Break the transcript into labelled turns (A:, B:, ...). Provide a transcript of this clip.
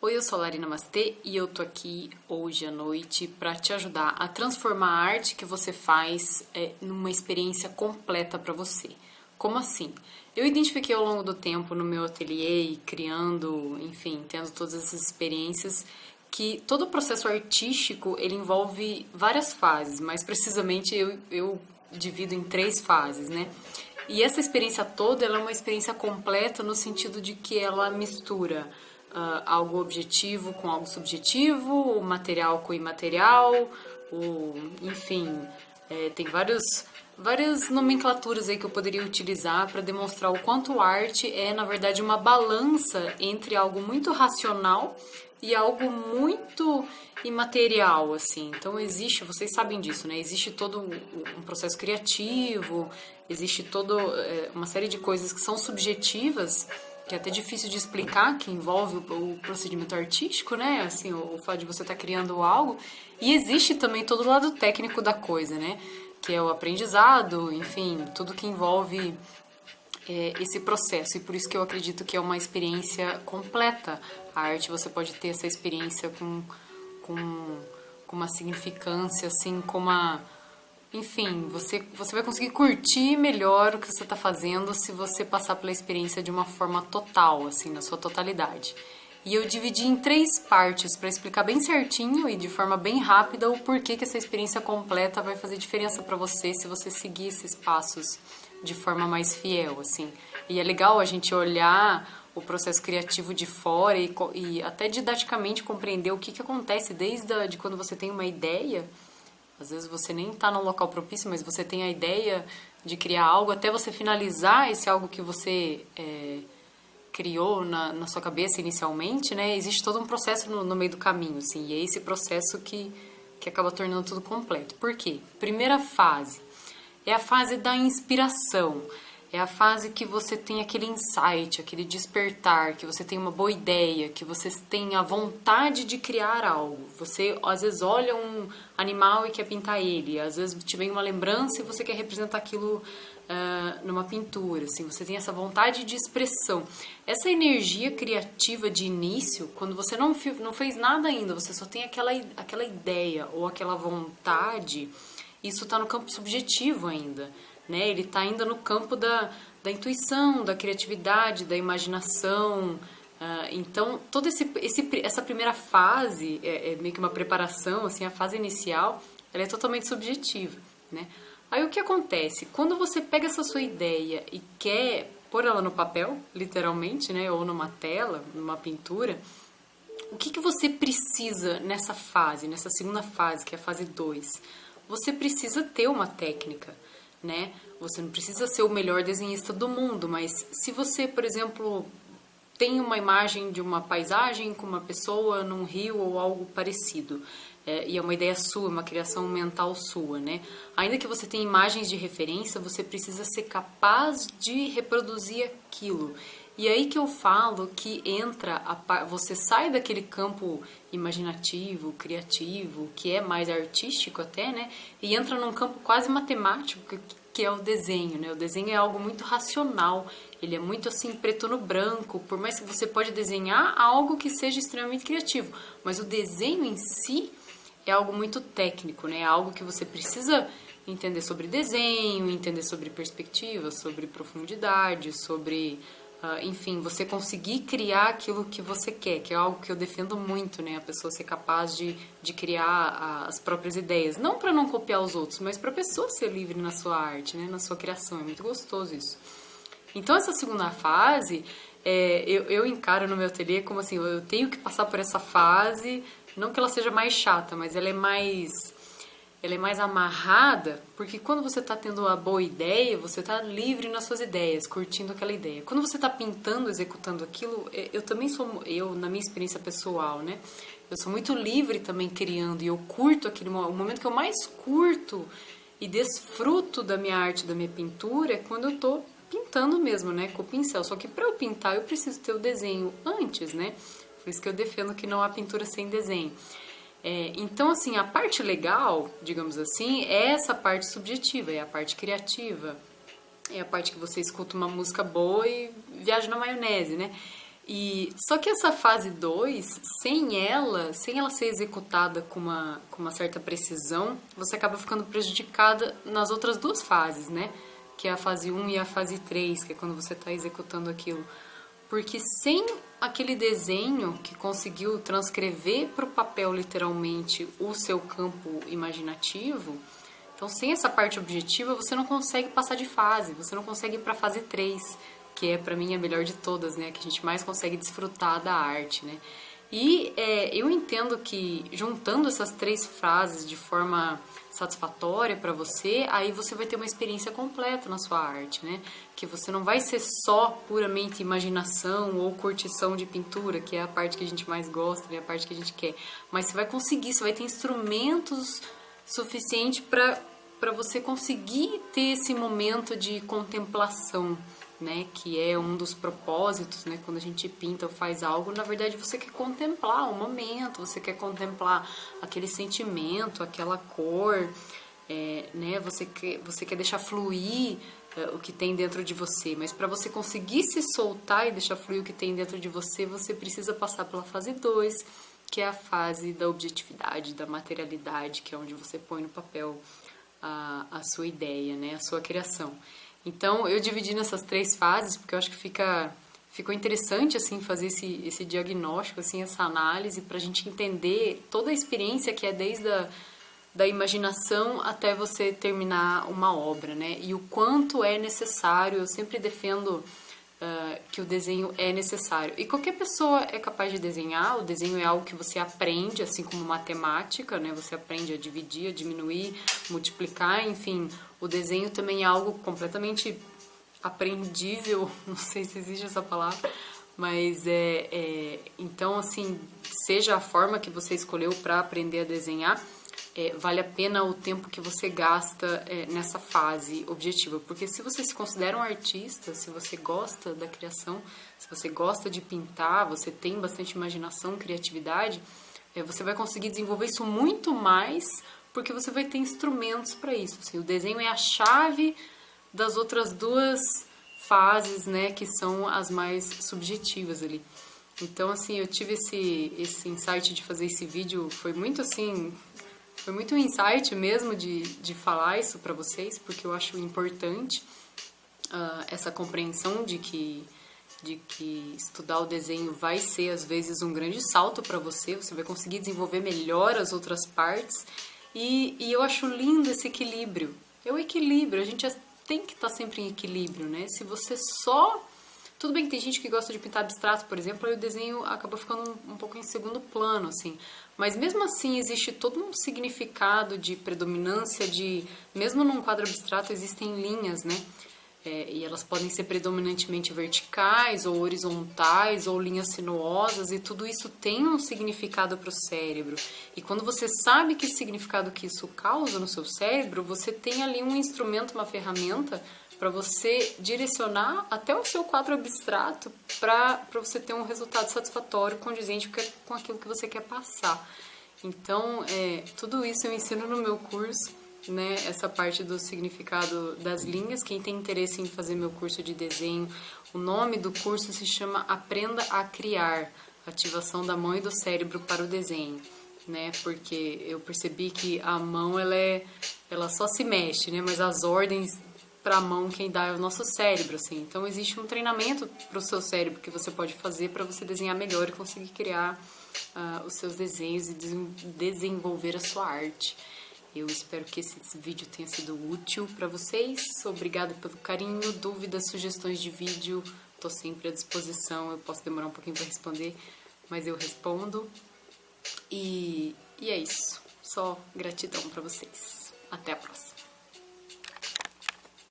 A: Oi, eu sou a Lari Namastê e eu tô aqui hoje à noite para te ajudar a transformar a arte que você faz numa experiência completa para você. Como assim? Eu identifiquei ao longo do tempo no meu ateliê e criando, enfim, tendo todas essas experiências, que todo o processo artístico ele envolve várias fases, mais precisamente eu divido em 3 fases, né? E essa experiência toda ela é uma experiência completa no sentido de que ela mistura algo objetivo com algo subjetivo, o material com o imaterial, enfim, tem várias nomenclaturas aí que eu poderia utilizar para demonstrar o quanto arte é, na verdade, uma balança entre algo muito racional e algo muito imaterial, assim. Então existe, vocês sabem disso, né? Existe todo um processo criativo, existe toda uma série de coisas que são subjetivas, que é até difícil de explicar, que envolve o procedimento artístico, né? Assim, o fato de você estar criando algo. E existe também todo o lado técnico da coisa, né? Que é o aprendizado, enfim, tudo que envolve esse processo. E por isso que eu acredito que é uma experiência completa. A arte, você pode ter essa experiência com uma significância, assim, com uma... Enfim, você vai conseguir curtir melhor o que você está fazendo se você passar pela experiência de uma forma total, assim, na sua totalidade. E eu dividi em 3 partes para explicar bem certinho e de forma bem rápida o porquê que essa experiência completa vai fazer diferença para você se você seguir esses passos de forma mais fiel, assim. E é legal a gente olhar o processo criativo de fora e até didaticamente compreender o que acontece desde de quando você tem uma ideia. Às vezes você nem está no local propício, mas você tem a ideia de criar algo até você finalizar esse algo que você criou na sua cabeça inicialmente, né? Existe todo um processo no meio do caminho, assim, e é esse processo que acaba tornando tudo completo. Por quê? Primeira fase é a fase da inspiração. É a fase que você tem aquele insight, aquele despertar, que você tem uma boa ideia, que você tem a vontade de criar algo. Você, às vezes, olha um animal e quer pintar ele. Às vezes, te vem uma lembrança e você quer representar aquilo numa pintura. Assim, você tem essa vontade de expressão. Essa energia criativa de início, quando você não fez nada ainda, você só tem aquela ideia ou aquela vontade, isso está no campo subjetivo ainda. Né? Ele está ainda no campo da intuição, da criatividade, da imaginação. Então, toda essa primeira fase é meio que uma preparação, assim, a fase inicial, ela é totalmente subjetiva. Né? Aí o que acontece? Quando você pega essa sua ideia e quer pôr ela no papel, literalmente, né? Ou numa tela, numa pintura, o que você precisa nessa fase, nessa segunda fase, que é a fase 2? Você precisa ter uma técnica. Né? Você não precisa ser o melhor desenhista do mundo, mas se você, por exemplo, tem uma imagem de uma paisagem com uma pessoa num rio ou algo parecido, e é uma ideia sua, uma criação mental sua, né? Ainda que você tenha imagens de referência, você precisa ser capaz de reproduzir aquilo. E aí que eu falo que você sai daquele campo imaginativo, criativo, que é mais artístico até, né? E entra num campo quase matemático, que é o desenho, né? O desenho é algo muito racional, ele é muito assim preto no branco, por mais que você pode desenhar algo que seja extremamente criativo, mas o desenho em si é algo muito técnico, né? É algo que você precisa entender sobre desenho, entender sobre perspectiva, sobre profundidade, sobre... enfim, você conseguir criar aquilo que você quer, que é algo que eu defendo muito, né? A pessoa ser capaz de criar as próprias ideias. Não para não copiar os outros, mas para a pessoa ser livre na sua arte, né? Na sua criação. É muito gostoso isso. Então, essa segunda fase, eu encaro no meu ateliê como assim, eu tenho que passar por essa fase, não que ela seja mais chata, mas ela é mais amarrada, porque quando você está tendo a boa ideia, você está livre nas suas ideias, curtindo aquela ideia. Quando você está pintando, executando aquilo, eu também na minha experiência pessoal, né? Eu sou muito livre também criando, e eu curto o momento que eu mais curto e desfruto da minha arte, da minha pintura, é quando eu estou pintando mesmo, né? Com o pincel. Só que para eu pintar, eu preciso ter o desenho antes, né? Por isso que eu defendo que não há pintura sem desenho. Então, assim, a parte legal, digamos assim, é essa parte subjetiva, é a parte criativa, é a parte que você escuta uma música boa e viaja na maionese, né? E só que essa fase 2, sem ela ser executada com uma certa precisão, você acaba ficando prejudicada nas outras duas fases, né? Que é a fase 1 e a fase 3, que é quando você está executando aquilo. Porque sem aquele desenho que conseguiu transcrever para o papel literalmente o seu campo imaginativo, então sem essa parte objetiva você não consegue passar de fase, você não consegue ir para a fase 3, que é para mim a melhor de todas, né? Que a gente mais consegue desfrutar da arte, né? E eu entendo que juntando essas 3 frases de forma satisfatória para você, aí você vai ter uma experiência completa na sua arte, né? Que você não vai ser só puramente imaginação ou curtição de pintura, que é a parte que a gente mais gosta, né? A parte que a gente quer. Mas você vai conseguir, você vai ter instrumentos suficientes para você conseguir ter esse momento de contemplação, né, que é um dos propósitos, né, quando a gente pinta ou faz algo, na verdade você quer contemplar o momento, você quer contemplar aquele sentimento, aquela cor, né, você quer deixar fluir o que tem dentro de você, mas para você conseguir se soltar e deixar fluir o que tem dentro de você, você precisa passar pela fase 2, que é a fase da objetividade, da materialidade, que é onde você põe no papel a sua ideia, né, a sua criação. Então, eu dividi nessas 3 fases, porque eu acho que ficou interessante, assim, fazer esse diagnóstico, assim, essa análise, para a gente entender toda a experiência que é desde da imaginação até você terminar uma obra, né? E o quanto é necessário, eu sempre defendo que o desenho é necessário. E qualquer pessoa é capaz de desenhar, o desenho é algo que você aprende, assim como matemática, né? Você aprende a dividir, a diminuir, multiplicar, enfim. O desenho também é algo completamente aprendível, não sei se existe essa palavra, mas então, assim, seja a forma que você escolheu para aprender a desenhar, vale a pena o tempo que você gasta nessa fase objetiva. Porque se você se considera um artista, se você gosta da criação, se você gosta de pintar, você tem bastante imaginação, criatividade, você vai conseguir desenvolver isso muito mais, porque você vai ter instrumentos para isso. Assim, o desenho é a chave das outras 2 fases, né, que são as mais subjetivas ali. Então, assim, eu tive esse insight de fazer esse vídeo, foi muito um insight mesmo de falar isso para vocês, porque eu acho importante essa compreensão de que estudar o desenho vai ser, às vezes, um grande salto para você, você vai conseguir desenvolver melhor as outras partes, e eu acho lindo esse equilíbrio. É o equilíbrio, a gente tem que estar sempre em equilíbrio, né? Se você só... Tudo bem que tem gente que gosta de pintar abstrato, por exemplo, aí o desenho acaba ficando um pouco em segundo plano, assim. Mas mesmo assim existe todo um significado de predominância de... Mesmo num quadro abstrato existem linhas, né? E elas podem ser predominantemente verticais ou horizontais ou linhas sinuosas, e tudo isso tem um significado para o cérebro. E quando você sabe que significado que isso causa no seu cérebro, você tem ali um instrumento, uma ferramenta para você direcionar até o seu quadro abstrato para você ter um resultado satisfatório, condizente com aquilo que você quer passar. Então, tudo isso eu ensino no meu curso, né? Essa parte do significado das linhas. Quem tem interesse em fazer meu curso de desenho, o nome do curso se chama Aprenda a Criar, ativação da mão e do cérebro para o desenho, né? Porque eu percebi que a mão ela só se mexe, né? Mas as ordens para a mão quem dá é o nosso cérebro, assim. Então existe um treinamento para o seu cérebro que você pode fazer para você desenhar melhor e conseguir criar os seus desenhos e desenvolver a sua arte. Eu espero que esse vídeo tenha sido útil para vocês. Obrigada pelo carinho, dúvidas, sugestões de vídeo, estou sempre à disposição. Eu posso demorar um pouquinho para responder, mas eu respondo. E é isso. Só gratidão para vocês. Até a próxima.